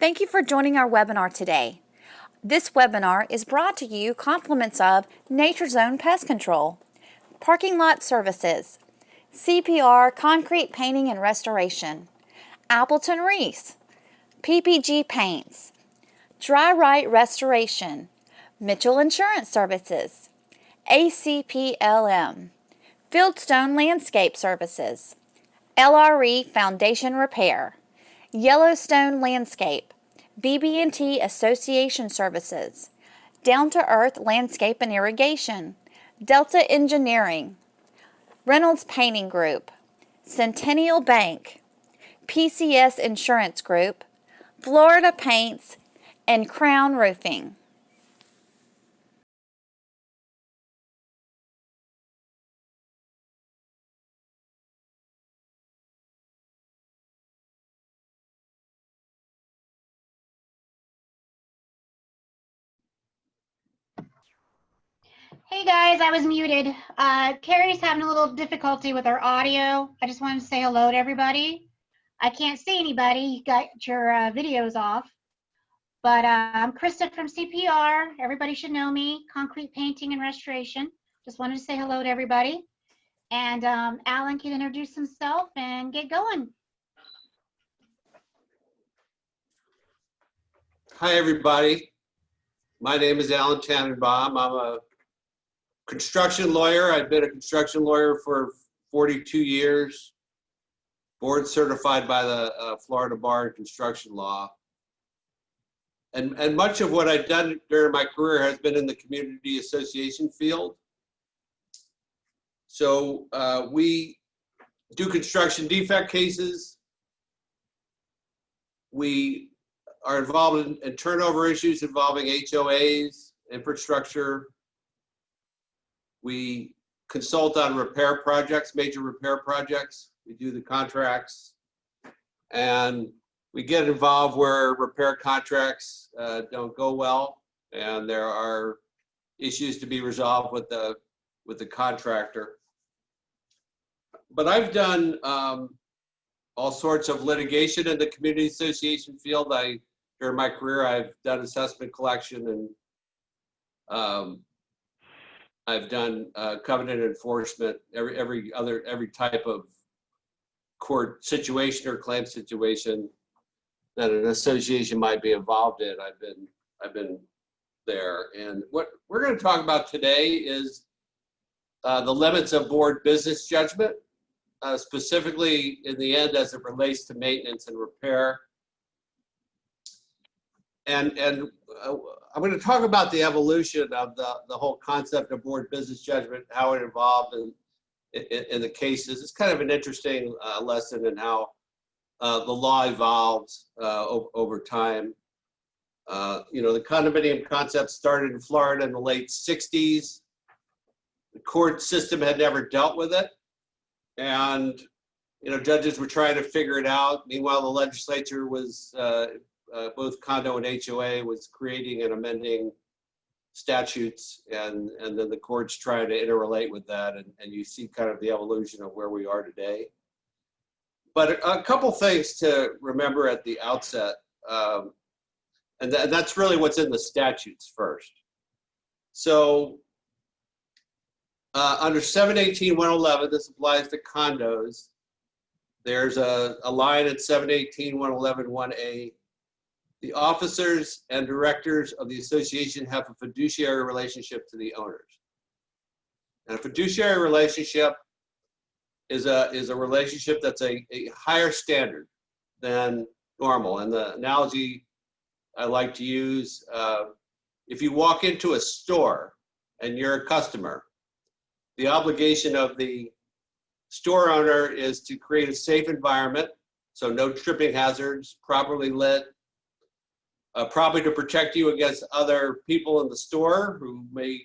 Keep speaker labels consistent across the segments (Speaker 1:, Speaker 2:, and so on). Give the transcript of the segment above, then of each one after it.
Speaker 1: Thank you for joining our webinar today. This webinar is brought to you compliments of Nature Zone Pest Control, Parking Lot Services, CPR Concrete Painting and Restoration, Appleton Reese, PPG Paints, Dry Right Restoration, Mitchell Insurance Services, ACPLM, Fieldstone Landscape Services, LRE Foundation Repair, Yellowstone Landscape, BB&T Association Services, Down to Earth Landscape and Irrigation, Delta Engineering, Reynolds Painting Group, Centennial Bank, PCS Insurance Group, Florida Paints, and Crown Roofing.
Speaker 2: Hey guys, I was muted. Carrie's having a little difficulty with our audio. I just wanted to say hello to everybody. I can't see anybody. You got your videos off. But I'm Krista from CPR. Everybody should know me. Concrete painting and restoration. Just wanted to say hello to everybody. And Alan can introduce himself and get going.
Speaker 3: Hi, everybody. My name is Alan Tannenbaum. I'm a construction lawyer. I've been a construction lawyer for 42 years, board certified by the Florida Bar of Construction Law. And much of what I've done during my career has been in the community association field. So we do construction defect cases. We are involved in turnover issues involving HOAs, infrastructure. We consult on repair projects, major repair projects. We do the contracts. And we get involved where repair contracts don't go well, and there are issues to be resolved with the contractor. But I've done all sorts of litigation in the community association field. During my career, I've done assessment collection, and I've done covenant enforcement, every type of court situation or claim situation that an association might be involved in. I've been there. And what we're going to talk about today is the limits of board business judgment, specifically in the end as it relates to maintenance and repair. And I'm going to talk about the evolution of the whole concept of board business judgment, how it evolved in the cases. It's kind of an interesting lesson in how the law evolves over time. The condominium concept started in Florida in the late 60s. The court system had never dealt with it. And, judges were trying to figure it out. Meanwhile, the legislature was, both Condo and HOA was creating and amending statutes, and then the courts trying to interrelate with that, and you see kind of the evolution of where we are today. But a couple things to remember at the outset, and that's really what's in the statutes first. So under 718.111, this applies to condos. There's a line at 718.111.1a. The officers and directors of the association have a fiduciary relationship to the owners. And a fiduciary relationship is a relationship that's a higher standard than normal. And the analogy I like to use, if you walk into a store and you're a customer, the obligation of the store owner is to create a safe environment, so no tripping hazards, properly lit, probably to protect you against other people in the store who may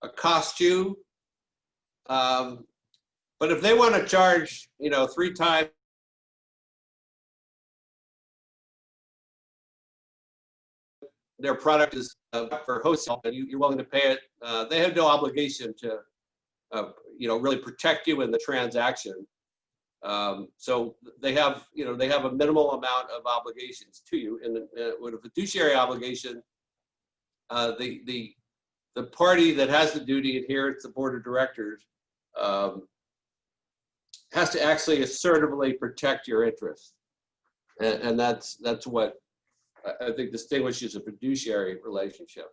Speaker 3: accost you. But if they want to charge, 3 times their product is for wholesale, and you're willing to pay it, they have no obligation to, really protect you in the transaction. So they have, they have a minimal amount of obligations to you. And with a fiduciary obligation, the party that has the duty, and here it's the board of directors, has to actually assertively protect your interests. And that's what I think distinguishes a fiduciary relationship.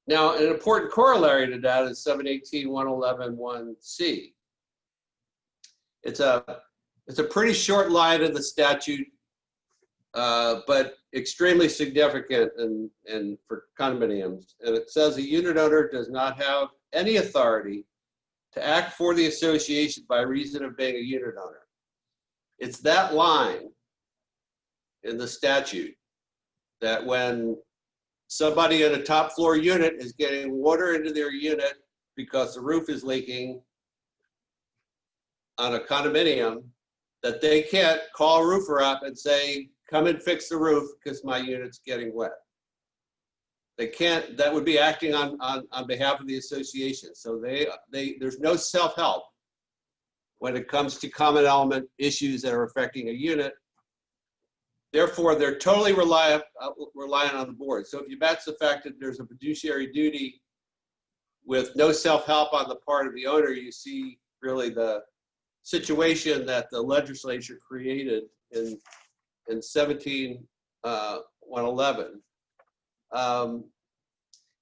Speaker 3: Now, an important corollary to that is 718.111.1c. It's a pretty short line in the statute, but extremely significant for condominiums. And it says a unit owner does not have any authority to act for the association by reason of being a unit owner. It's that line in the statute that when somebody in a top floor unit is getting water into their unit because the roof is leaking on a condominium, that they can't call a roofer up and say, come and fix the roof because my unit's getting wet. They can't, that would be acting on behalf of the association. So there's no self-help when it comes to common element issues that are affecting a unit. Therefore, they're totally reliant on the board. So if you match the fact that there's a fiduciary duty with no self-help on the part of the owner, you see really the situation that the legislature created in 17.111.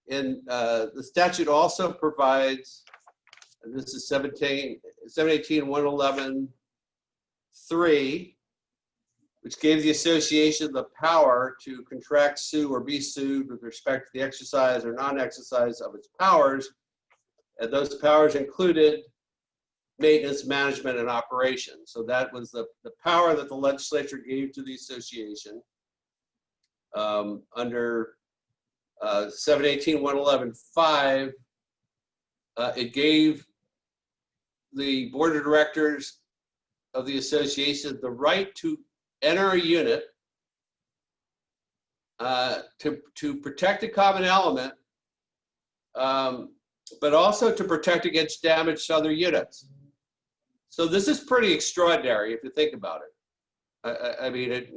Speaker 3: The statute also provides, and this is 718.111.3, which gave the association the power to contract, sue, or be sued with respect to the exercise or non-exercise of its powers. And those powers included maintenance, management, and operation. So that was the power that the legislature gave to the association under 718.111.5. It gave the board of directors of the association the right to enter a unit to protect a common element, but also to protect against damage to other units. So this is pretty extraordinary if you think about it. I mean,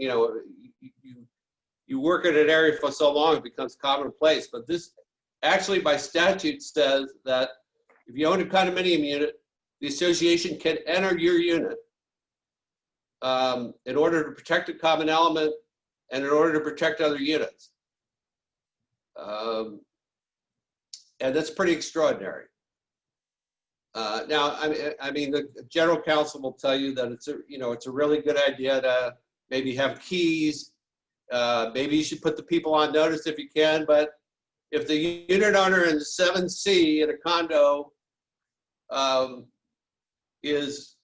Speaker 3: you work in an area for so long, it becomes commonplace, but this actually by statute says that if you own a condominium unit, the association can enter your unit in order to protect a common element and in order to protect other units. And that's pretty extraordinary. Now, I mean, the general counsel will tell you that it's a really good idea to maybe have keys. Maybe you should put the people on notice if you can, but if the unit owner in 7C in a condo is,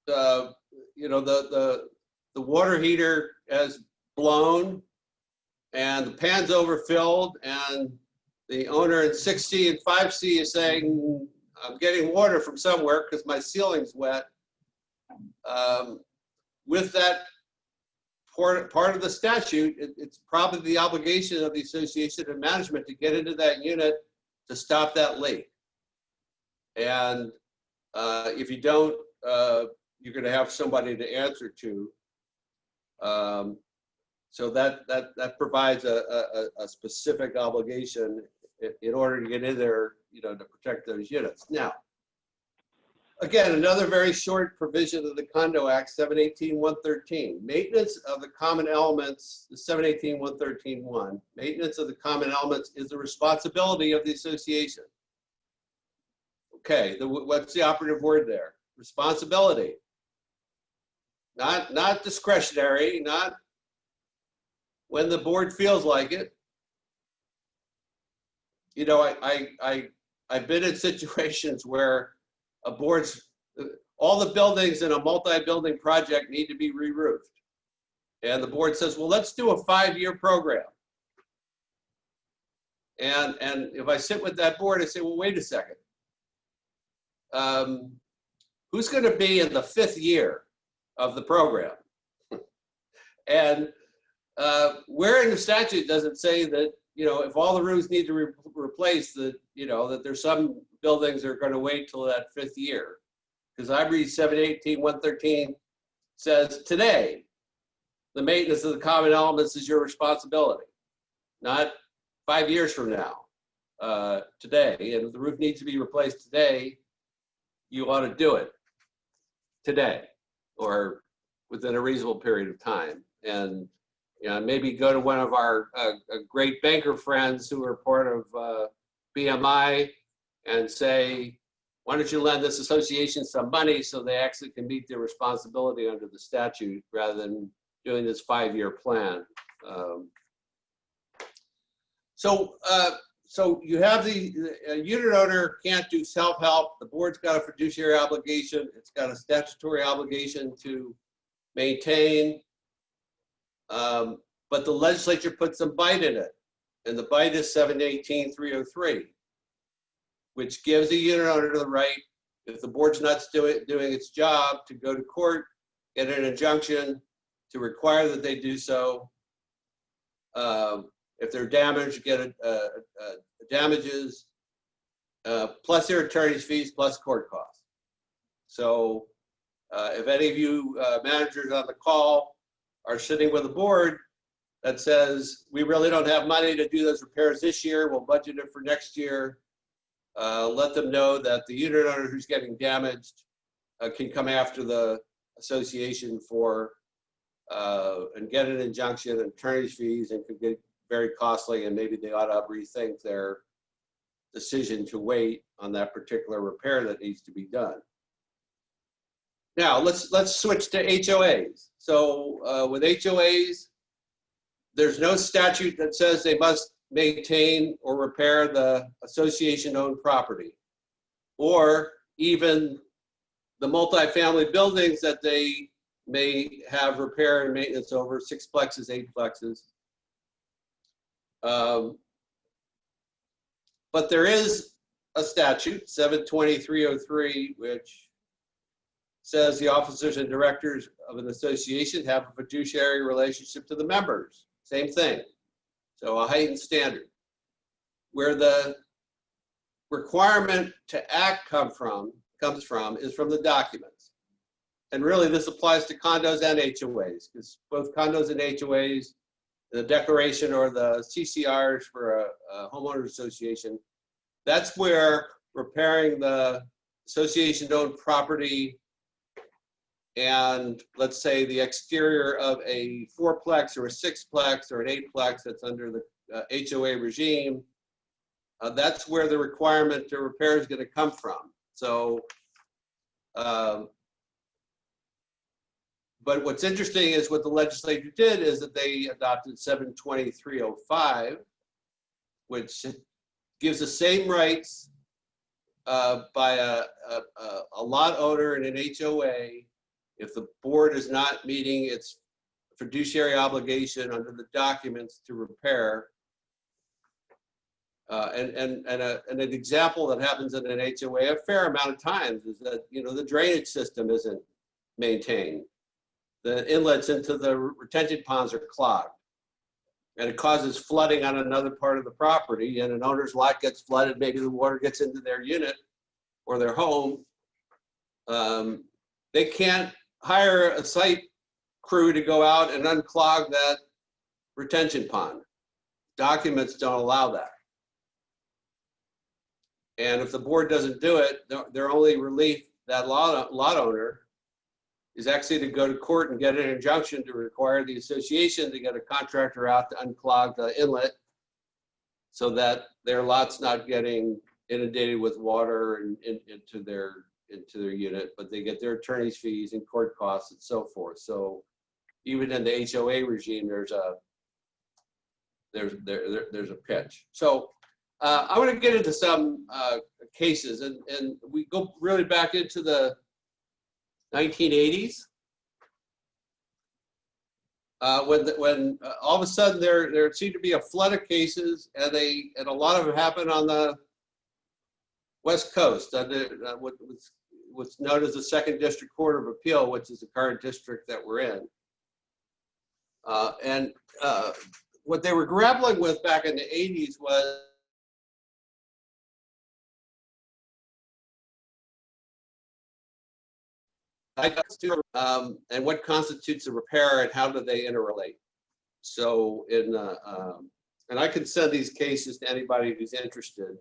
Speaker 3: the water heater has blown and the pan's overfilled and the owner in 6C and 5C is saying, I'm getting water from somewhere because my ceiling's wet. With that part of the statute, it's probably the obligation of the association and management to get into that unit to stop that leak. And if you don't, you're going to have somebody to answer to. So that provides a specific obligation in order to get in there, to protect those units. Now, again, another very short provision of the Condo Act, 718.113, maintenance of the common elements, 718.113.1, maintenance of the common elements is the responsibility of the association. Okay, what's the operative word there? Responsibility. Not discretionary, not when the board feels like it. I've been in situations where all the buildings in a multi-building project need to be re-roofed. And the board says, well, let's do a 5-year program. And if I sit with that board, I say, well, wait a second. Who's going to be in the 5th year of the program? And where in the statute does it say that, if all the roofs need to be replaced, that, that there's some buildings that are going to wait till that 5th year? because I read 718-113 says today, the maintenance of the common elements is your responsibility, not 5 years from now, today. And if the roof needs to be replaced today, you ought to do it today or within a reasonable period of time. And maybe go to one of our great banker friends who are part of BMI and say, why don't you lend this association some money so they actually can meet their responsibility under the statute rather than doing this 5-year plan. So you have the unit owner can't do self-help. The board's got a fiduciary obligation. It's got a statutory obligation to maintain. But the legislature put some bite in it. And the bite is 718-303, which gives the unit owner the right, if the board's not doing its job, to go to court, get an injunction to require that they do so. If they're damaged, get damages, plus their attorney's fees, plus court costs. So if any of you managers on the call are sitting with a board that says, we really don't have money to do those repairs this year, we'll budget it for next year, let them know that the unit owner who's getting damaged can come after the association for and get an injunction and attorney's fees, and could get very costly, and maybe they ought to rethink their decision to wait on that particular repair that needs to be done. Now let's switch to HOAs. So with HOAs, there's no statute that says they must maintain or repair the association-owned property, or even the multifamily buildings that they may have repair and maintenance over, 6plexes, 8plexes. But there is a statute, 720-303, which says the officers and directors of an association have a fiduciary relationship to the members. Same thing. So a heightened standard. Where the requirement to act comes from is from the documents. And really this applies to condos and HOAs, because both condos and HOAs, the declaration or the CCRs for a homeowners association, that's where repairing the association-owned property and, let's say, the exterior of a 4plex or a 6plex or an 8plex that's under the HOA regime, that's where the requirement to repair is going to come from. So, but what's interesting is what the legislature did is that they adopted 720-305, which gives the same rights by a lot owner in an HOA if the board is not meeting its fiduciary obligation under the documents to repair. And an example that happens in an HOA a fair amount of times is that, the drainage system isn't maintained. The inlets into the retention ponds are clogged, and it causes flooding on another part of the property, and an owner's lot gets flooded. Maybe the water gets into their unit or their home. They can't hire a site crew to go out and unclog that retention pond. Documents don't allow that. And if the board doesn't do it, their only relief, that lot owner, is actually to go to court and get an injunction to require the association to get a contractor out to unclog the inlet so that their lot's not getting inundated with water and into their unit, but they get their attorney's fees and court costs and so forth. So even in the HOA regime, there's a pitch. So I want to get into some cases, and we go really back into the 1980s, when all of a sudden there seemed to be a flood of cases, and a lot of them happened on the West Coast, what's known as the Second District Court of Appeal, which is the current district that we're in. And what they were grappling with back in the 80s was and what constitutes a repair and how do they interrelate. So and I can send these cases to anybody who's interested,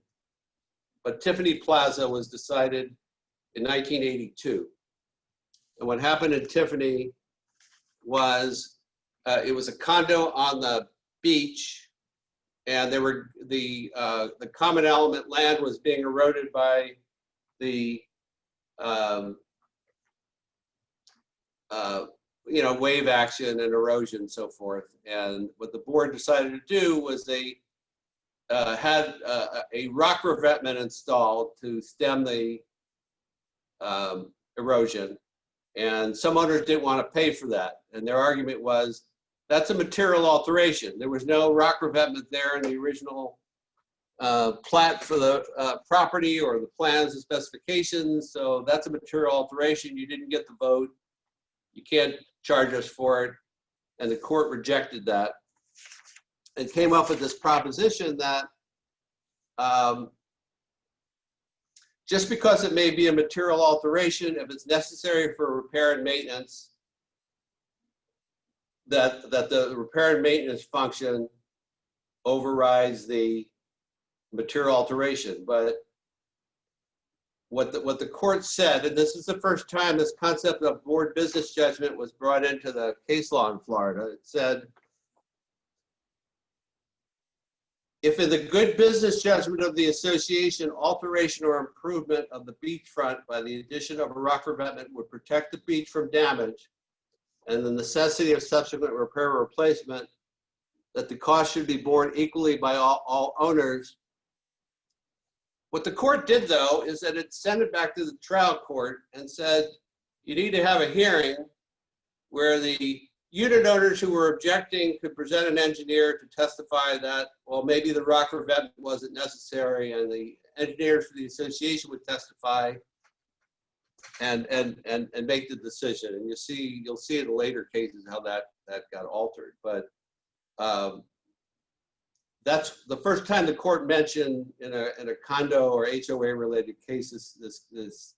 Speaker 3: but Tiffany Plaza was decided in 1982. And what happened in Tiffany was it was a condo on the beach, and there were the common element land was being eroded by the wave action and erosion and so forth. And what the board decided to do was they had a rock revetment installed to stem the erosion. And some owners didn't want to pay for that. And their argument was, that's a material alteration. There was no rock revetment there in the original plat for the property or the plans and specifications. So that's a material alteration. You didn't get the vote. You can't charge us for it. And the court rejected that and came up with this proposition that just because it may be a material alteration, if it's necessary for repair and maintenance, that the repair and maintenance function overrides the material alteration. But what the court said, and this is the first time this concept of board business judgment was brought into the case law in Florida. It said, if in the good business judgment of the association, alteration or improvement of the beachfront by the addition of a rock revetment would protect the beach from damage and the necessity of subsequent repair or replacement, that the cost should be borne equally by all owners. What the court did, though, is that it sent it back to the trial court and said, you need to have a hearing where the unit owners who were objecting could present an engineer to testify that, well, maybe the rock revetment wasn't necessary, and the engineers for the association would testify and make the decision. And you'll see in later cases how that got altered. But that's the first time the court mentioned in a condo or HOA related cases this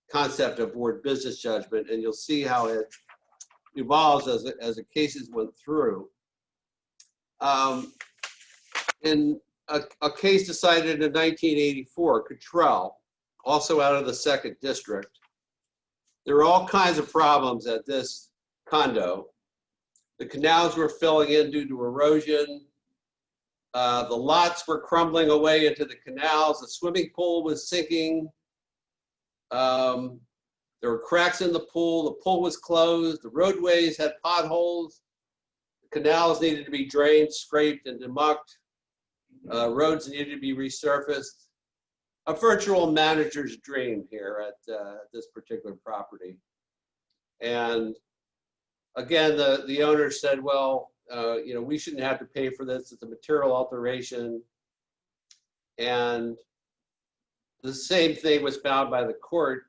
Speaker 3: concept of board business judgment, and you'll see how it evolves as the cases went through. In a case decided in 1984, Cottrell, also out of the 2nd District, there were all kinds of problems at this condo. The canals were filling in due to erosion. The lots were crumbling away into the canals. The swimming pool was sinking. There were cracks in the pool. The pool was closed. The roadways had potholes. The canals needed to be drained, scraped, and demucked. Roads needed to be resurfaced. A virtual manager's dream here at this particular property. And again, the owner said, well, we shouldn't have to pay for this. It's a material alteration. And the same thing was found by the court,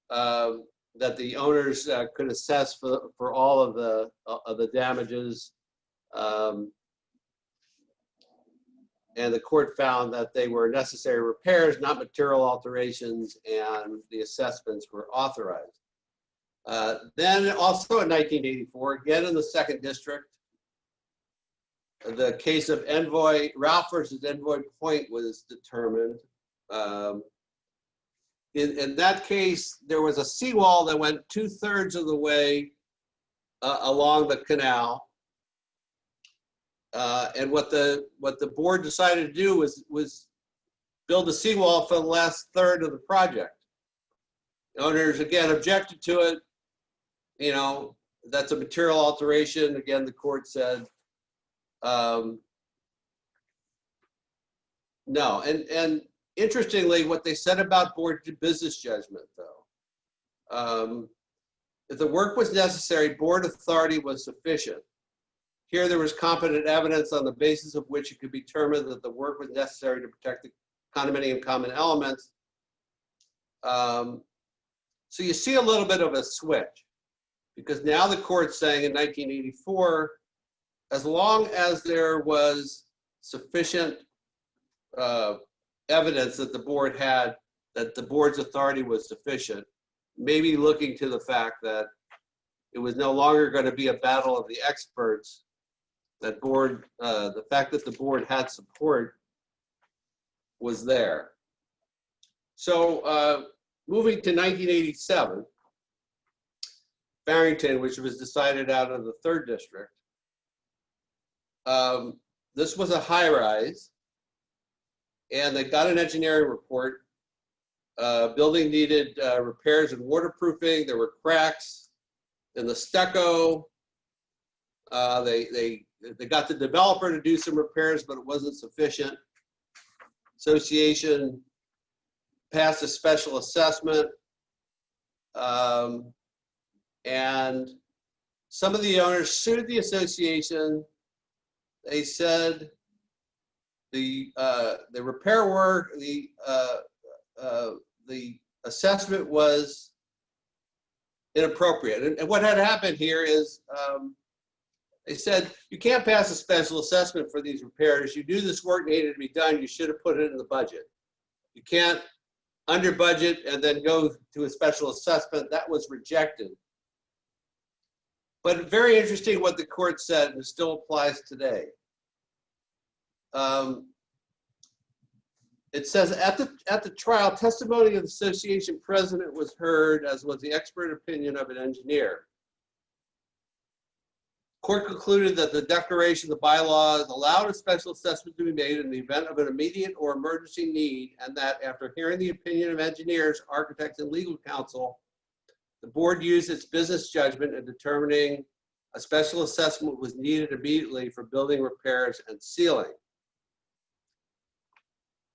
Speaker 3: that the owners could assess for all of the damages. And the court found that they were necessary repairs, not material alterations, and the assessments were authorized. Then also in 1984, again in the 2nd District, the case of Ralph versus Denvoid Point was determined. In that case, there was a seawall that went 2/3 of the way along the canal. And what the board decided to do was build a seawall for the last third of the project. The owners, again, objected to it. That's a material alteration. Again, the court said, no. And interestingly, what they said about board business judgment, though, if the work was necessary, board authority was sufficient. Here, there was competent evidence on the basis of which it could be determined that the work was necessary to protect the condominium common elements. So you see a little bit of a switch, because now the court's saying in 1984, as long as there was sufficient evidence that the board had, that the board's authority was sufficient, maybe looking to the fact that it was no longer going to be a battle of the experts. That board, the fact that the board had support was there. So moving to 1987, Farrington, which was decided out of the 3rd district. This was a high rise, and they got an engineering report. Building needed repairs and waterproofing. There were cracks in the stucco. They got the developer to do some repairs, but it wasn't sufficient. Association passed a special assessment. And some of the owners sued the association. They said the repair work, the assessment was inappropriate. And what had happened here is they said, you can't pass a special assessment for these repairs. You do this work needed to be done. You should have put it in the budget. You can't under budget and then go to a special assessment. That was rejected. But very interesting what the court said, and it still applies today. It says at the trial, testimony of the association president was heard, as was the expert opinion of an engineer. Court concluded that the declaration of the bylaws allowed a special assessment to be made in the event of an immediate or emergency need, and that after hearing the opinion of engineers, architects, and legal counsel, the board used its business judgment in determining a special assessment was needed immediately for building repairs and sealing.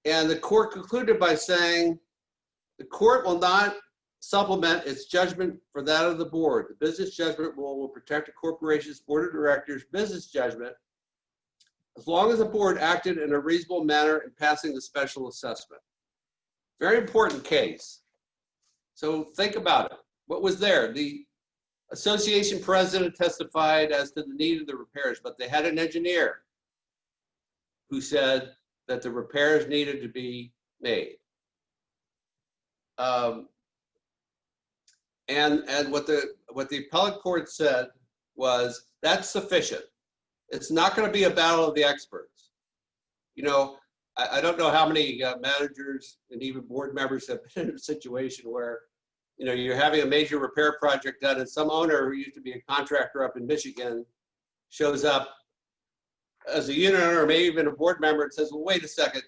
Speaker 3: And the court concluded by saying, the court will not supplement its judgment for that of the board. The business judgment rule will protect a corporation's board of directors' business judgment as long as the board acted in a reasonable manner in passing the special assessment. Very important case. So think about it. What was there? The association president testified as to the need of the repairs, but they had an engineer who said that the repairs needed to be made. And what the appellate court said was that's sufficient. It's not going to be a battle of the experts. You know, I don't know how many managers and even board members have been in a situation where, you know, you're having a major repair project done and some owner who used to be a contractor up in Michigan shows up as a unit owner or maybe even a board member and says, well, wait a second,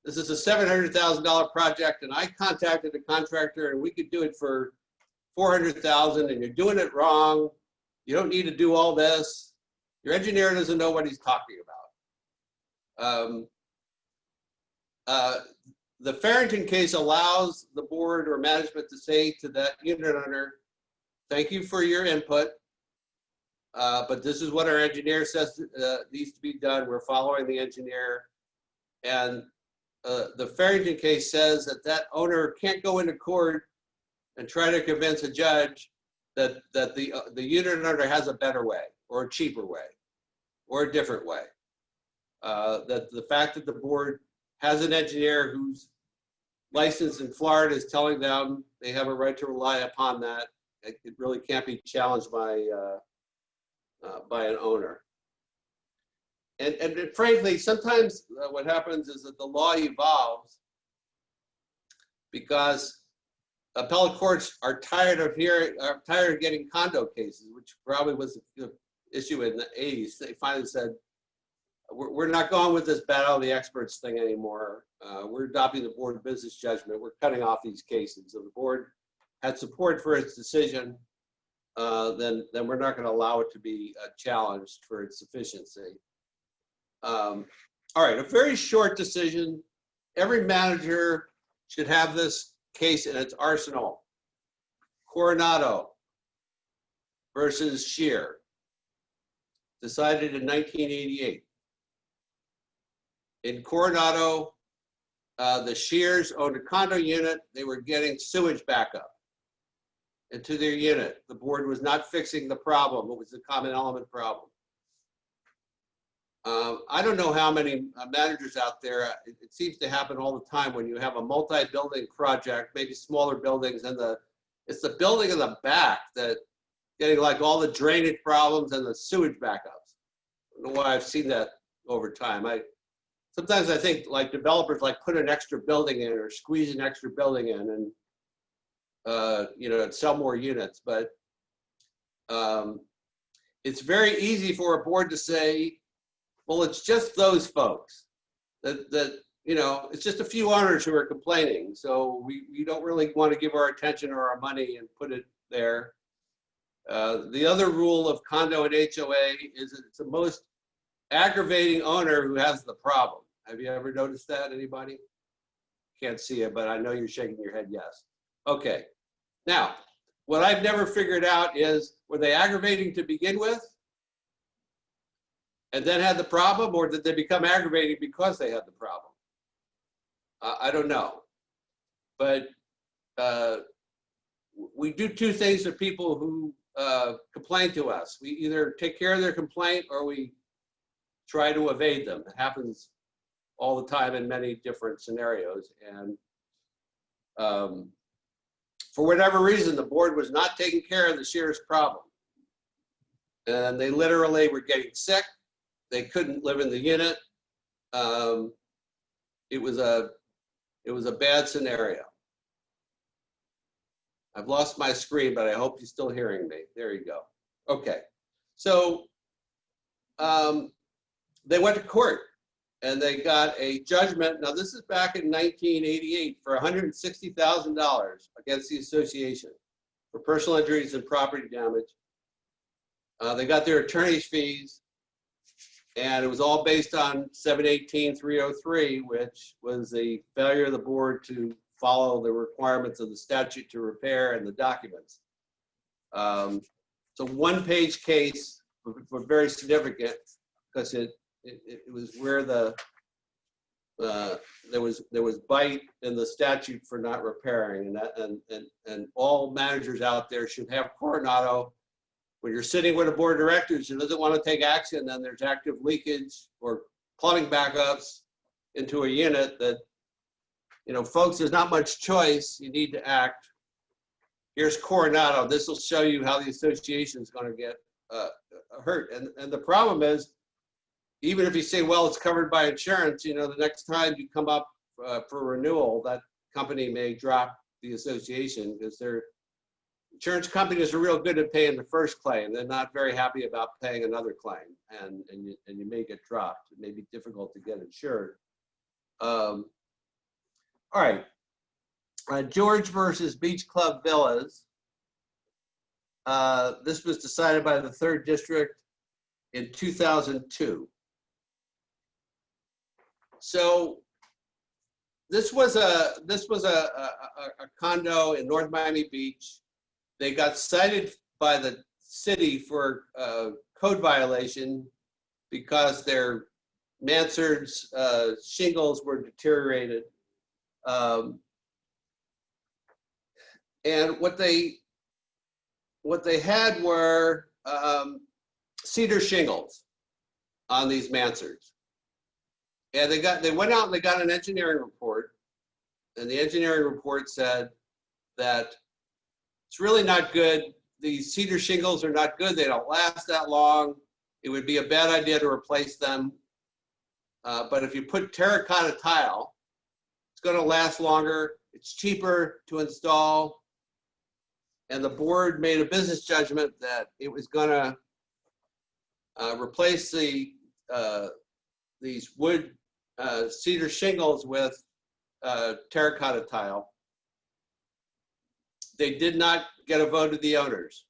Speaker 3: this is a $700,000 project and I contacted the contractor and we could do it for $400,000 and you're doing it wrong. You don't need to do all this. Your engineer doesn't know what he's talking about. The Farrington case allows the board or management to say to that unit owner, thank you for your input, but this is what our engineer says needs to be done. We're following the engineer. And the Farrington case says that that owner can't go into court and try to convince a judge that the unit owner has a better way or a cheaper way or a different way. That the fact that the board has an engineer who's licensed in Florida is telling them they have a right to rely upon that. It really can't be challenged by an owner. And frankly, sometimes what happens is that the law evolves because appellate courts are tired of getting condo cases, which probably was the issue in the 80s. They finally said, we're not going with this battle of the experts thing anymore. We're adopting the board business judgment. We're cutting off these cases. If the board had support for its decision, then we're not going to allow it to be challenged for its sufficiency. All right, a very short decision. Every manager should have this case in its arsenal. Coronado versus Shear, decided in 1988. In Coronado, the Shears owned a condo unit. They were getting sewage backup into their unit. The board was not fixing the problem. It was a common element problem. I don't know how many managers out there, it seems to happen all the time when you have a multi-building project, maybe smaller buildings, and the It's the building in the back that getting like all the drainage problems and the sewage backups. I don't know why I've seen that over time. Sometimes I think like developers like put an extra building in or squeeze an extra building in and you know, sell more units. But it's very easy for a board to say, well, it's just those folks that you know, it's just a few owners who are complaining. So we don't really want to give our attention or our money and put it there. The other rule of condo and HOA is that it's the most aggravating owner who has the problem. Have you ever noticed that, anybody? Can't see it, but I know you're shaking your head yes. Okay. Now, what I've never figured out is, were they aggravating to begin with and then had the problem, or did they become aggravating because they had the problem? I don't know. But we do two things to people who complain to us. We either take care of their complaint or we try to evade them. It happens all the time in many different scenarios. And for whatever reason, the board was not taking care of the Shears problem. And they literally were getting sick. They couldn't live in the unit. It was a bad scenario. I've lost my screen, but I hope you're still hearing me. There you go. Okay. So they went to court and they got a judgment. Now, this is back in 1988 for $160,000 against the association for personal injuries and property damage. They got their attorney's fees, and it was all based on 718-303, which was the failure of the board to follow the requirements of the statute to repair and the documents. It's a one-page case, but very significant because it was where there was bite in the statute for not repairing, and all managers out there should have Coronado. When you're sitting with a board of directors who doesn't want to take action, then there's active leakage or plumbing backups into a unit that, you know, folks, there's not much choice. You need to act. Here's Coronado. This will show you how the association is going to get hurt. And the problem is, even if you say, well, it's covered by insurance, you know, the next time you come up for renewal, that company may drop the association because their insurance companies are real good at paying the first claim. They're not very happy about paying another claim, and you may get dropped. It may be difficult to get insured. All right, George versus Beach Club Villas. This was decided by the 3rd District in 2002. So this was a condo in North Miami Beach. They got cited by the city for code violation because their mansards shingles were deteriorated. And what they had were cedar shingles on these mansards. And they went out and they got an engineering report, and the engineering report said that it's really not good. These cedar shingles are not good. They don't last that long. It would be a bad idea to replace them. But if you put terracotta tile, it's going to last longer. It's cheaper to install. And the board made a business judgment that it was going to replace these wood cedar shingles with terracotta tile. They did not get a vote of the owners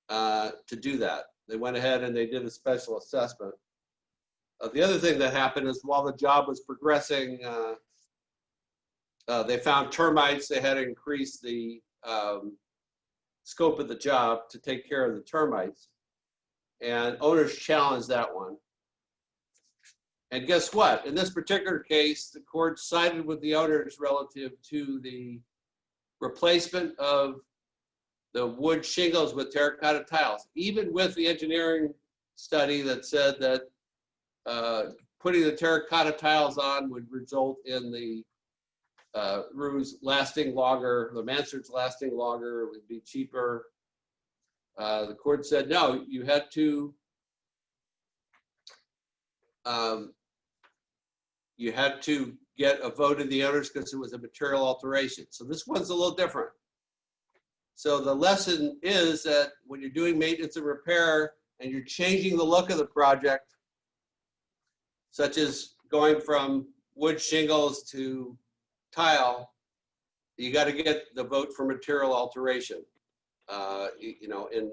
Speaker 3: to do that. They went ahead and they did a special assessment. The other thing that happened is while the job was progressing, they found termites. They had to increase the scope of the job to take care of the termites. And owners challenged that one. And guess what? In this particular case, the court sided with the owners relative to the replacement of the wood shingles with terracotta tiles, even with the engineering study that said that putting the terracotta tiles on would result in the roofs lasting longer, the mansards lasting longer, it would be cheaper. The court said, no, you had to get a vote of the owners because it was a material alteration. So this one's a little different. So the lesson is that when you're doing maintenance and repair and you're changing the look of the project, such as going from wood shingles to tile, you got to get the vote for material alteration, you know, in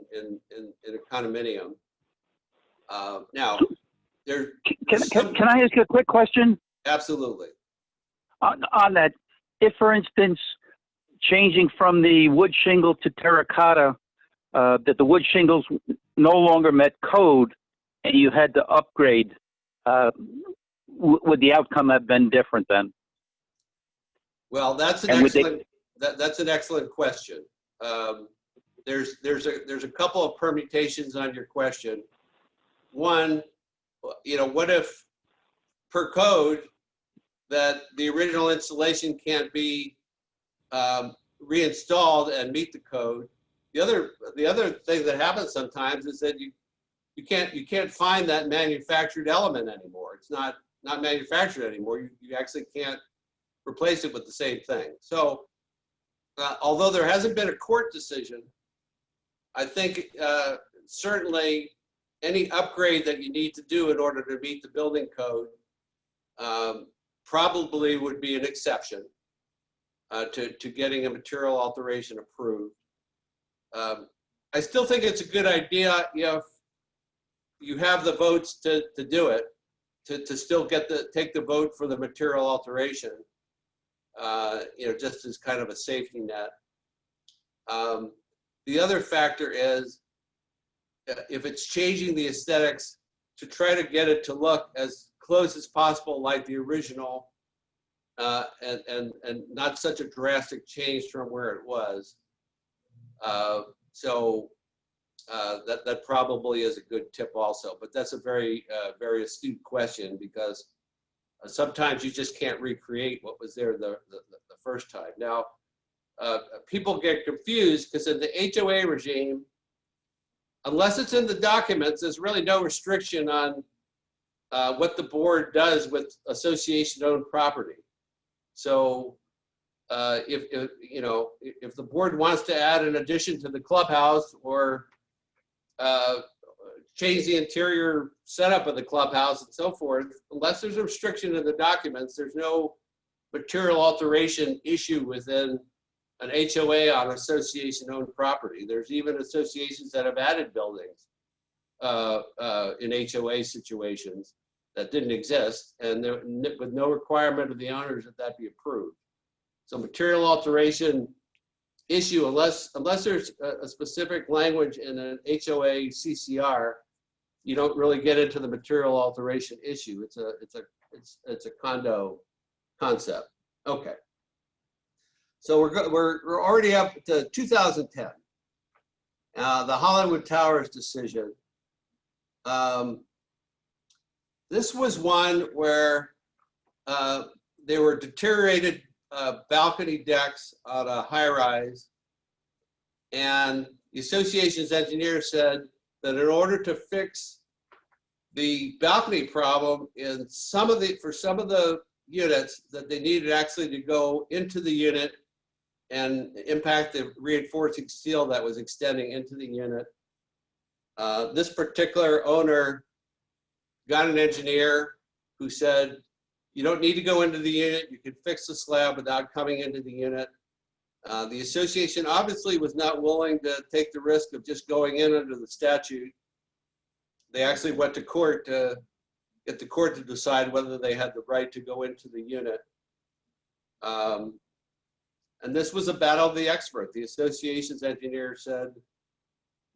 Speaker 3: a condominium. Now,
Speaker 4: Can I ask you a quick question?
Speaker 3: Absolutely.
Speaker 4: On that? If, for instance, changing from the wood shingle to terracotta, that the wood shingles no longer met code and you had to upgrade, would the outcome have been different then?
Speaker 3: Well, that's an excellent question. There's a couple of permutations on your question. One, you know, what if per code that the original installation can't be reinstalled and meet the code? The other thing that happens sometimes is that you can't find that manufactured element anymore. It's not manufactured anymore. You actually can't replace it with the same thing. So although there hasn't been a court decision, I think certainly any upgrade that you need to do in order to meet the building code probably would be an exception to getting a material alteration approved. I still think it's a good idea if you have the votes to do it, to still take the vote for the material alteration, you know, just as kind of a safety net. The other factor is if it's changing the aesthetics, to try to get it to look as close as possible like the original, and not such a drastic change from where it was. So that probably is a good tip also, but that's a very astute question, because sometimes you just can't recreate what was there the first time. Now, people get confused because in the HOA regime, unless it's in the documents, there's really no restriction on what the board does with association-owned property. So if the board wants to add an addition to the clubhouse or change the interior setup of the clubhouse and so forth, unless there's a restriction in the documents, there's no material alteration issue within an HOA on association-owned property. There's even associations that have added buildings in HOA situations that didn't exist, and with no requirement of the owners that be approved. So material alteration issue, unless there's a specific language in an HOA CCR, you don't really get into the material alteration issue. It's a condo concept. Okay. So we're already up to 2010. The Hollywood Towers decision. This was one where they were deteriorated balcony decks on a high-rise, and the association's engineer said that in order to fix the balcony problem for some of the units, that they needed actually to go into the unit and impact the reinforcing steel that was extending into the unit. This particular owner got an engineer who said, you don't need to go into the unit, you can fix the slab without coming into the unit. The association obviously was not willing to take the risk of just going in under the statute. They actually went to court to get the court to decide whether they had the right to go into the unit. And this was a battle of the expert. The association's engineer said,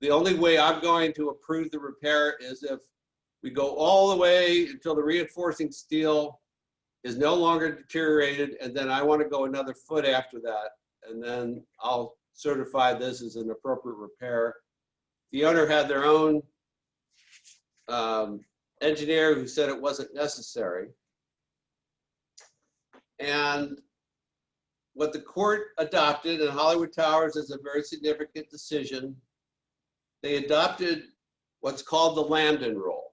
Speaker 3: the only way I'm going to approve the repair is if we go all the way until the reinforcing steel is no longer deteriorated, and then I want to go another foot after that, and then I'll certify this as an appropriate repair. The owner had their own engineer who said it wasn't necessary. And what the court adopted in Hollywood Towers is a very significant decision. They adopted what's called the Landon Rule.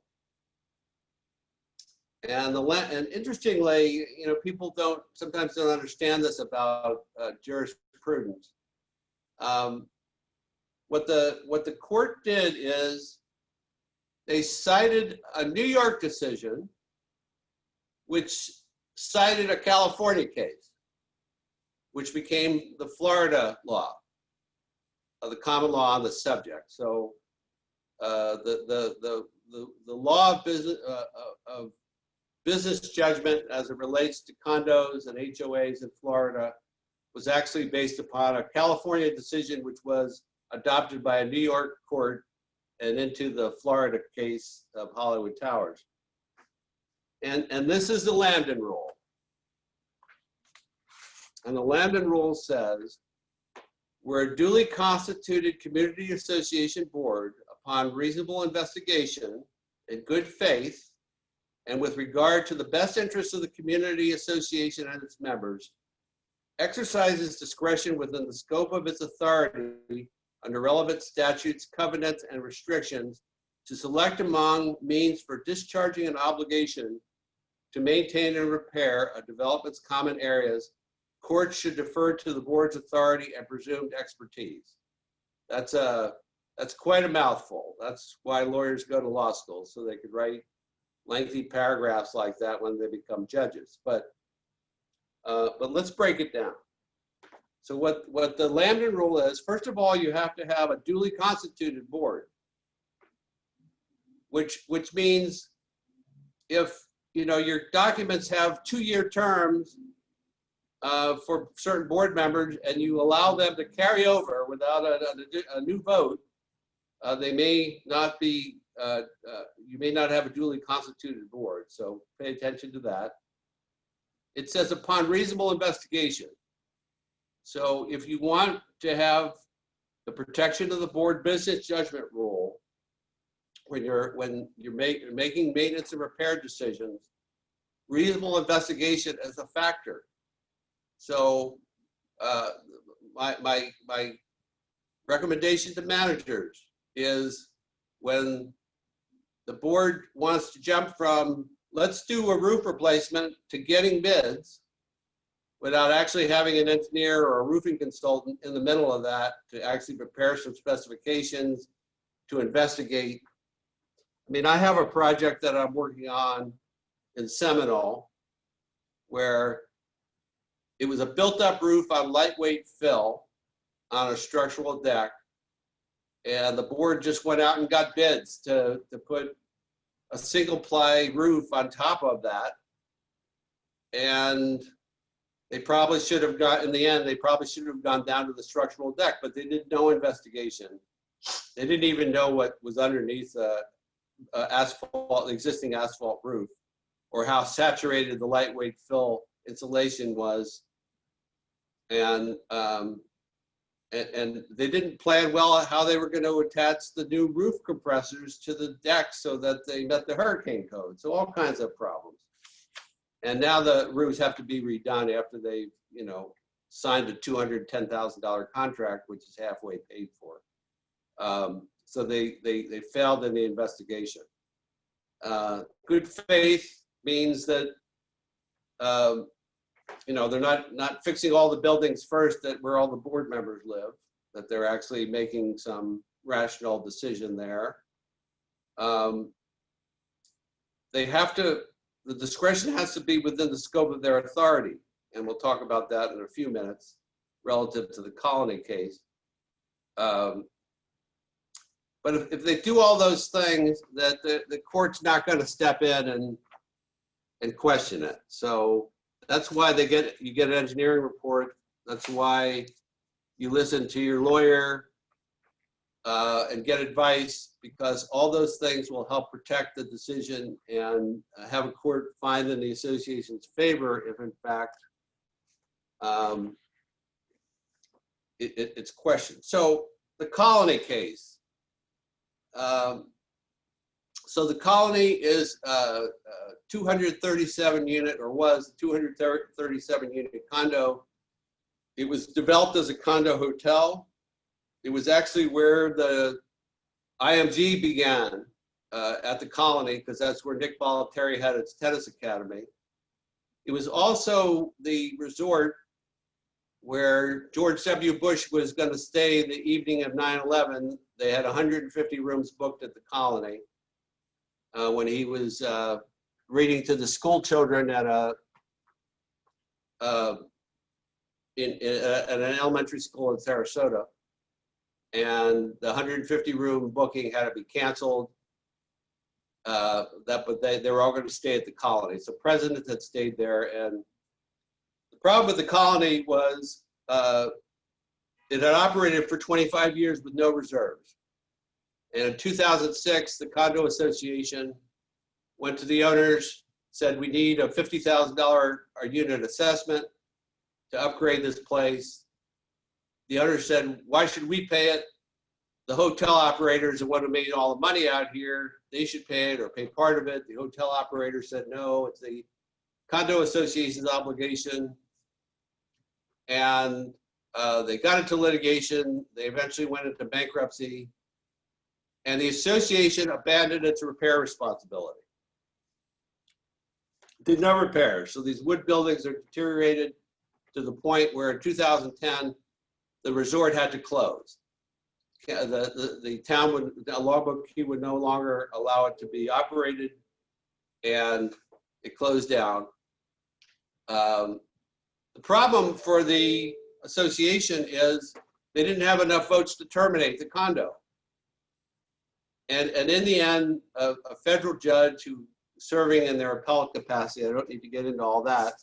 Speaker 3: And interestingly, you know, people sometimes don't understand this about jurisprudence. What the court did is they cited a New York decision, which cited a California case, which became the Florida law, the common law on the subject. So the law of business judgment as it relates to condos and HOAs in Florida was actually based upon a California decision, which was adopted by a New York court and into the Florida case of Hollywood Towers. And this is the Landon Rule. And the Landon Rule says, where a duly constituted community association board, upon reasonable investigation in good faith and with regard to the best interests of the community association and its members, exercises discretion within the scope of its authority under relevant statutes, covenants, and restrictions to select among means for discharging an obligation to maintain and repair a development's common areas, courts should defer to the board's authority and presumed expertise. That's quite a mouthful. That's why lawyers go to law school, so they could write lengthy paragraphs like that when they become judges. But let's break it down. So what the Landon Rule is, first of all, you have to have a duly constituted board, which means if your documents have 2-year terms for certain board members and you allow them to carry over without a new vote, they may not be, you may not have a duly constituted board. So pay attention to that. It says upon reasonable investigation. So if you want to have the protection of the board business judgment rule, when you're making maintenance and repair decisions, reasonable investigation is a factor. So my recommendation to managers is when the board wants to jump from let's do a roof replacement to getting bids without actually having an engineer or a roofing consultant in the middle of that to actually prepare some specifications to investigate. I mean, I have a project that I'm working on in Seminole where it was a built-up roof on lightweight fill on a structural deck, and the board just went out and got bids to put a single-ply roof on top of that. And they probably should have in the end, they probably should have gone down to the structural deck, but they did no investigation. They didn't even know what was underneath the existing asphalt roof, or how saturated the lightweight fill insulation was. And they didn't plan well how they were going to attach the new roof compressors to the deck so that they met the hurricane code. So all kinds of problems. And now the roofs have to be redone after they, signed a $210,000 contract, which is halfway paid for. So they failed in the investigation. Good faith means that they're not fixing all the buildings first where all the board members live, that they're actually making some rational decision there. The discretion has to be within the scope of their authority. And we'll talk about that in a few minutes relative to the Colony case. But if they do all those things, that the court's not going to step in and question it. So that's why you get an engineering report. That's why you listen to your lawyer and get advice, because all those things will help protect the decision and have a court find in the association's favor if in fact it's questioned. So the Colony case. So the Colony is 237 unit, or was 237 unit condo It was developed as a condo hotel. It was actually where the IMG began at the Colony, because that's where Nick Bollettieri had its tennis academy. It was also the resort where George W. Bush was going to stay the evening of 9/11. They had 150 rooms booked at the Colony when he was reading to the school children at an elementary school in Sarasota. And the 150 room booking had to be canceled. But they were all going to stay at the Colony. So presidents had stayed there, and the problem with the Colony was it had operated for 25 years with no reserves. And in 2006, the Condo Association went to the owners, said we need a $50,000 a unit assessment to upgrade this place. The owners said, why should we pay it? The hotel operators are what have made all the money out here. They should pay it or pay part of it. The hotel operator said, no, it's the Condo Association's obligation. And they got into litigation. They eventually went into bankruptcy. And the association abandoned its repair responsibility. Did no repairs. So these wood buildings are deteriorated to the point where in 2010, the resort had to close. The town would, the law key would no longer allow it to be operated, and it closed down. The problem for the association is they didn't have enough votes to terminate the condo. And in the end, a federal judge who serving in their appellate capacity, I don't need to get into all that,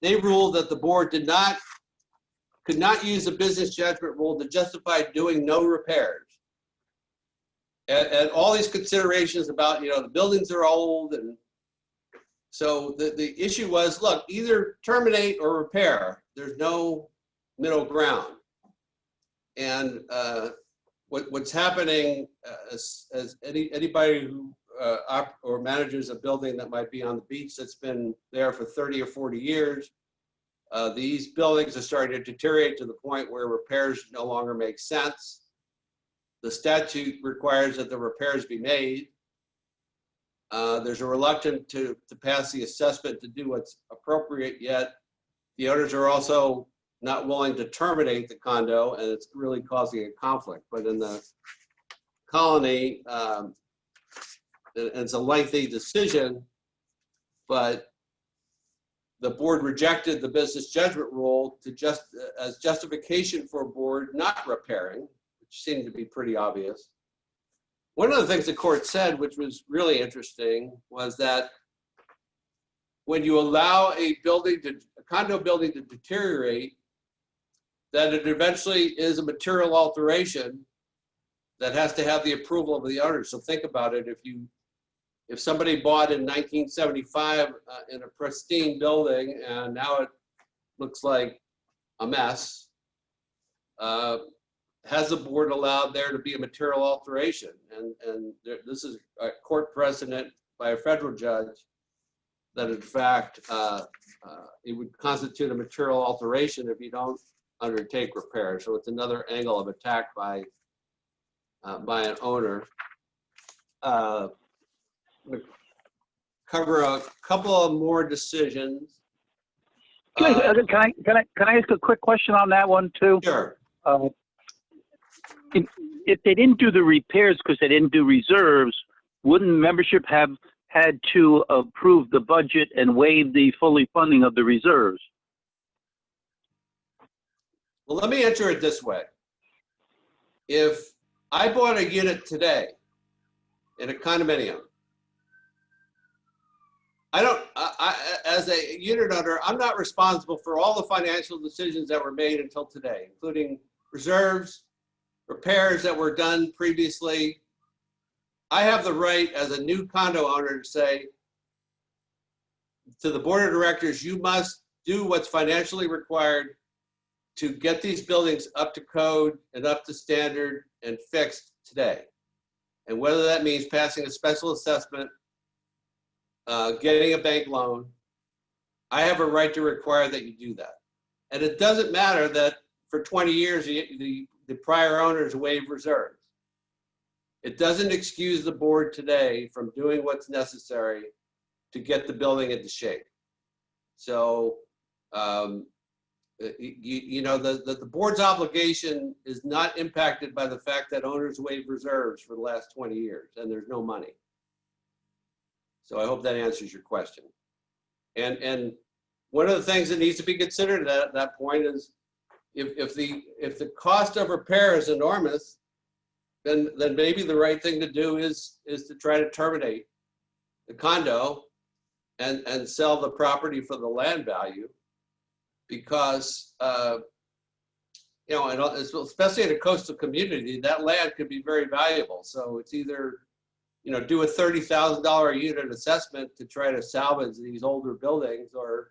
Speaker 3: they ruled that the board could not use the business judgment rule to justify doing no repairs. And all these considerations about, the buildings are old. And so the issue was, look, either terminate or repair. There's no middle ground. And what's happening as anybody who or manages a building that might be on the beach that's been there for 30 or 40 years, these buildings are starting to deteriorate to the point where repairs no longer make sense. The statute requires that the repairs be made. There's a reluctance to pass the assessment to do what's appropriate, yet the owners are also not willing to terminate the condo, and it's really causing a conflict. But in the Colony, it's a lengthy decision, but the board rejected the business judgment rule as justification for a board not repairing, which seemed to be pretty obvious. One of the things the court said, which was really interesting, was that when you allow a condo building to deteriorate, that it eventually is a material alteration that has to have the approval of the owner. So think about it. If somebody bought in 1975 in a pristine building and now it looks like a mess, has the board allowed there to be a material alteration? And this is a court precedent by a federal judge that in fact it would constitute a material alteration if you don't undertake repair. So it's another angle of attack by an owner. Cover a couple of more decisions.
Speaker 4: Can I ask a quick question on that one too?
Speaker 3: Sure.
Speaker 4: If they didn't do the repairs because they didn't do reserves, wouldn't membership have had to approve the budget and waive the fully funding of the reserves?
Speaker 3: Well, let me answer it this way. If I bought a unit today in a condominium, as a unit owner, I'm not responsible for all the financial decisions that were made until today, including reserves, repairs that were done previously. I have the right as a new condo owner to say to the board of directors, you must do what's financially required to get these buildings up to code and up to standard and fixed today. And whether that means passing a special assessment, getting a bank loan, I have a right to require that you do that. And it doesn't matter that for 20 years, the prior owners waived reserves. It doesn't excuse the board today from doing what's necessary to get the building into shape. So, you know, the board's obligation is not impacted by the fact that owners waived reserves for the last 20 years and there's no money. So I hope that answers your question. And one of the things that needs to be considered at that point is if the cost of repair is enormous, then maybe the right thing to do is to try to terminate the condo and sell the property for the land value, because you know, and especially in a coastal community, that land could be very valuable. So it's either, you know, do a $30,000 a unit assessment to try to salvage these older buildings, or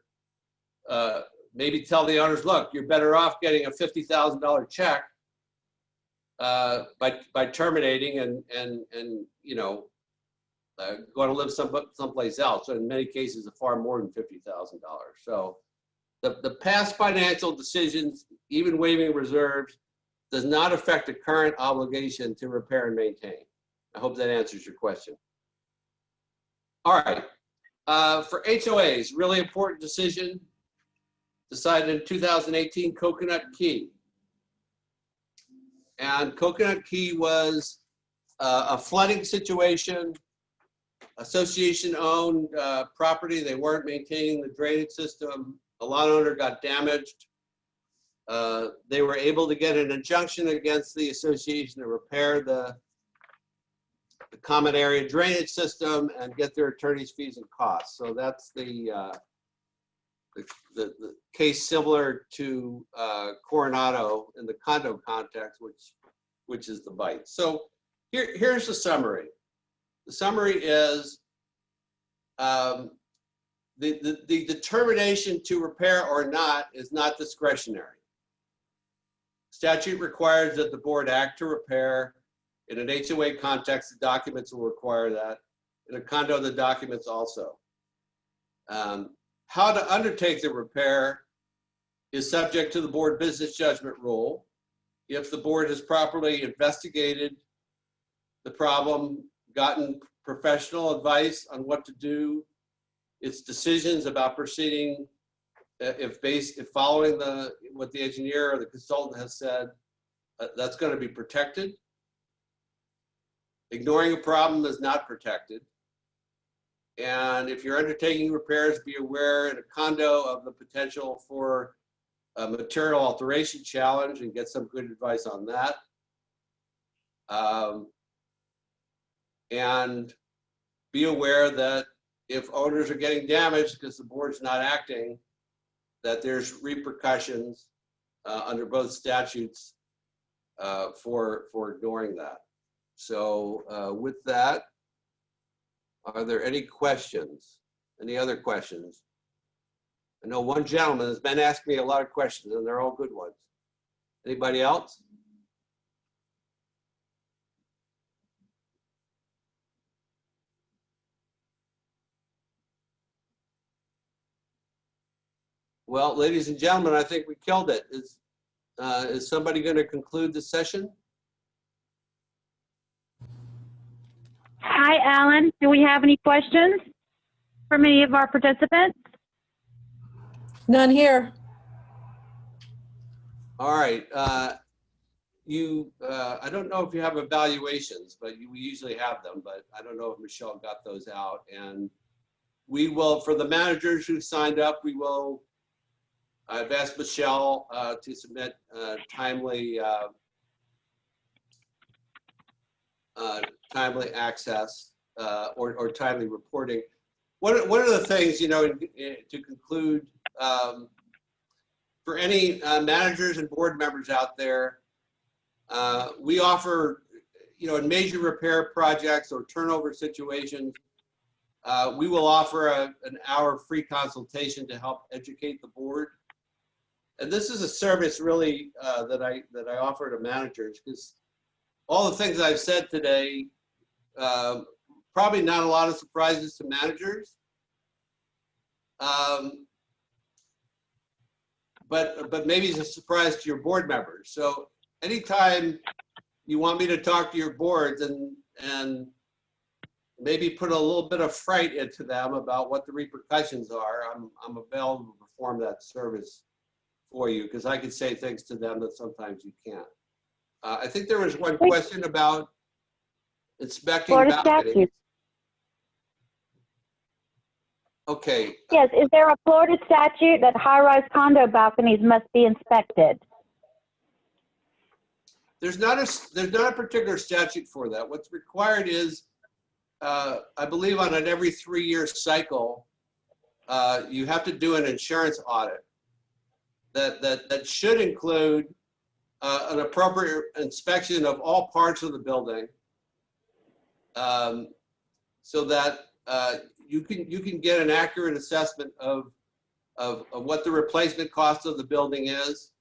Speaker 3: maybe tell the owners, look, you're better off getting a $50,000 check by terminating and you know, going to live someplace else. So in many cases, far more than $50,000. So the past financial decisions, even waiving reserves, does not affect the current obligation to repair and maintain. I hope that answers your question. All right, for HOAs, really important decision decided in 2018, Coconut Key. And Coconut Key was a flooding situation, association-owned property. They weren't maintaining the drainage system. The lot owner got damaged. They were able to get an injunction against the association to repair the common area drainage system and get their attorney's fees and costs. So that's the case similar to Coronado in the condo context, which is the bite. So here's the summary. The summary is the determination to repair or not is not discretionary. Statute requires that the board act to repair. In an HOA context, the documents will require that. In a condo, the documents also. How to undertake the repair is subject to the board business judgment rule. If the board has properly investigated the problem, gotten professional advice on what to do, its decisions about proceeding, if following what the engineer or the consultant has said, that's going to be protected. Ignoring a problem is not protected. And if you're undertaking repairs, be aware in a condo of the potential for a material alteration challenge and get some good advice on that. And be aware that if owners are getting damaged because the board's not acting, that there's repercussions under both statutes for ignoring that. So with that, are there any questions? Any other questions? I know one gentleman has been asking me a lot of questions, and they're all good ones. Anybody else? Well, ladies and gentlemen, I think we killed it. Is somebody going to conclude the session?
Speaker 5: Hi, Alan. Do we have any questions from any of our participants?
Speaker 6: None here.
Speaker 3: All right. I don't know if you have evaluations, but we usually have them, but I don't know if Michelle got those out. And we will, for the managers who signed up, I've asked Michelle to submit timely access or timely reporting. One of the things, you know, to conclude, for any managers and board members out there, we offer, you know, in major repair projects or turnover situations, we will offer an hour free consultation to help educate the board. And this is a service really that I offer to managers, because all the things I've said today, probably not a lot of surprises to managers. but maybe it's a surprise to your board members. So anytime you want me to talk to your boards and maybe put a little bit of fright into them about what the repercussions are, I'm available to perform that service for you, because I could say things to them that sometimes you can't. I think there was one question about inspecting
Speaker 5: Florida
Speaker 3: balconies.
Speaker 5: statute.
Speaker 3: Okay.
Speaker 5: Yes, is there a Florida statute that high-rise condo balconies must be inspected?
Speaker 3: There's not a particular statute for that. What's required is, I believe on an every 3-year cycle, you have to do an insurance audit that should include an appropriate inspection of all parts of the building, so that you can get an accurate assessment of what the replacement cost of the building is.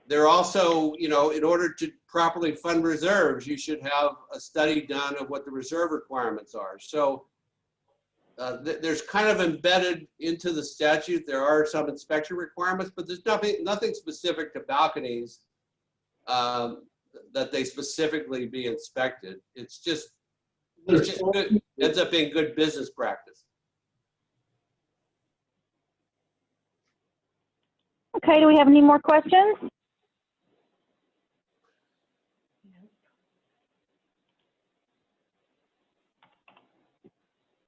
Speaker 3: There also, you know, in order to properly fund reserves, you should have a study done of what the reserve requirements are. So there's kind of embedded into the statute, there are some inspection requirements, but there's nothing specific to balconies that they specifically be inspected. It's just good, ends up being good business practice.
Speaker 5: Okay, do we have any more questions?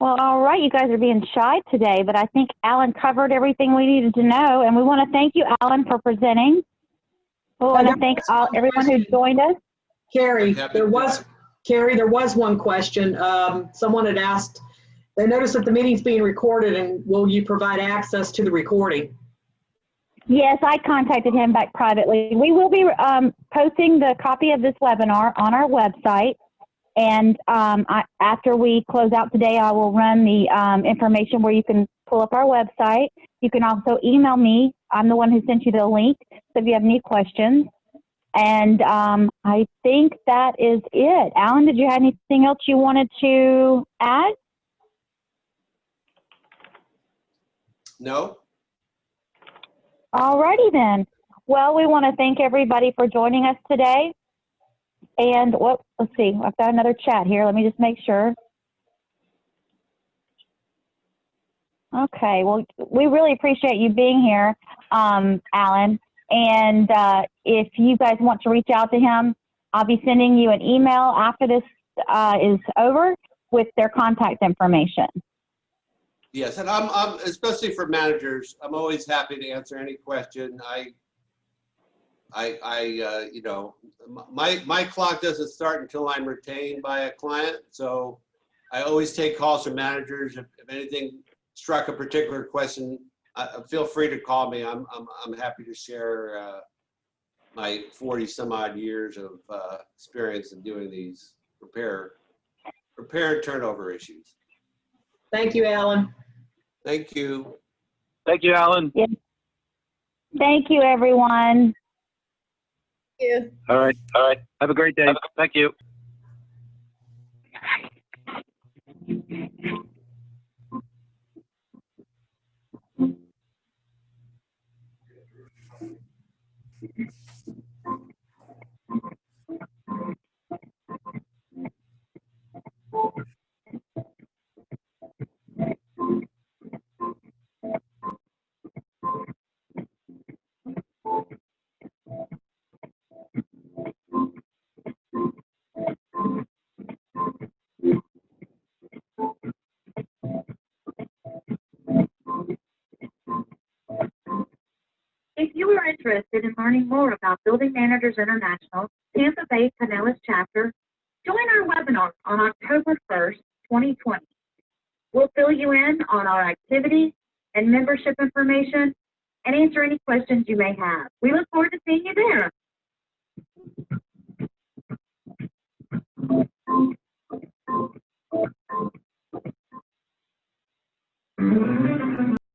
Speaker 5: Well, all right, you guys are being shy today, but I think Alan covered everything we needed to know, and we want to thank you, Alan, for presenting. We want to thank everyone who joined us.
Speaker 6: Carrie, there was one question. Someone had asked, they noticed that the meeting's being recorded, and will you provide access to the recording?
Speaker 5: Yes, I contacted him back privately. We will be posting the copy of this webinar on our website. And after we close out today, I will run the information where you can pull up our website. You can also email me. I'm the one who sent you the link, so if you have any questions. And I think that is it. Alan, did you have anything else you wanted to add?
Speaker 3: No.
Speaker 5: All righty then. Well, we want to thank everybody for joining us today. And let's see, I've got another chat here. Let me just make sure. Okay, well, we really appreciate you being here, Alan. And if you guys want to reach out to him, I'll be sending you an email after this is over with their contact information.
Speaker 3: Yes, and I'm especially for managers, I'm always happy to answer any question. You know, my clock doesn't start until I'm retained by a client, so I always take calls from managers. If anything struck a particular question, feel free to call me. I'm happy to share my 40 some odd years of experience in doing these repair and turnover issues.
Speaker 6: Thank you, Alan.
Speaker 3: Thank you.
Speaker 4: Thank you, Alan.
Speaker 5: Yes. Thank you, everyone.
Speaker 4: All right. Have a great day. Thank you.
Speaker 5: If you are interested in learning more about Building Managers International, Tampa Bay Pinellas chapter, join our webinar on October 1st, 2020. We'll fill you in on our activities and membership information and answer any questions you may have. We look forward to seeing you there.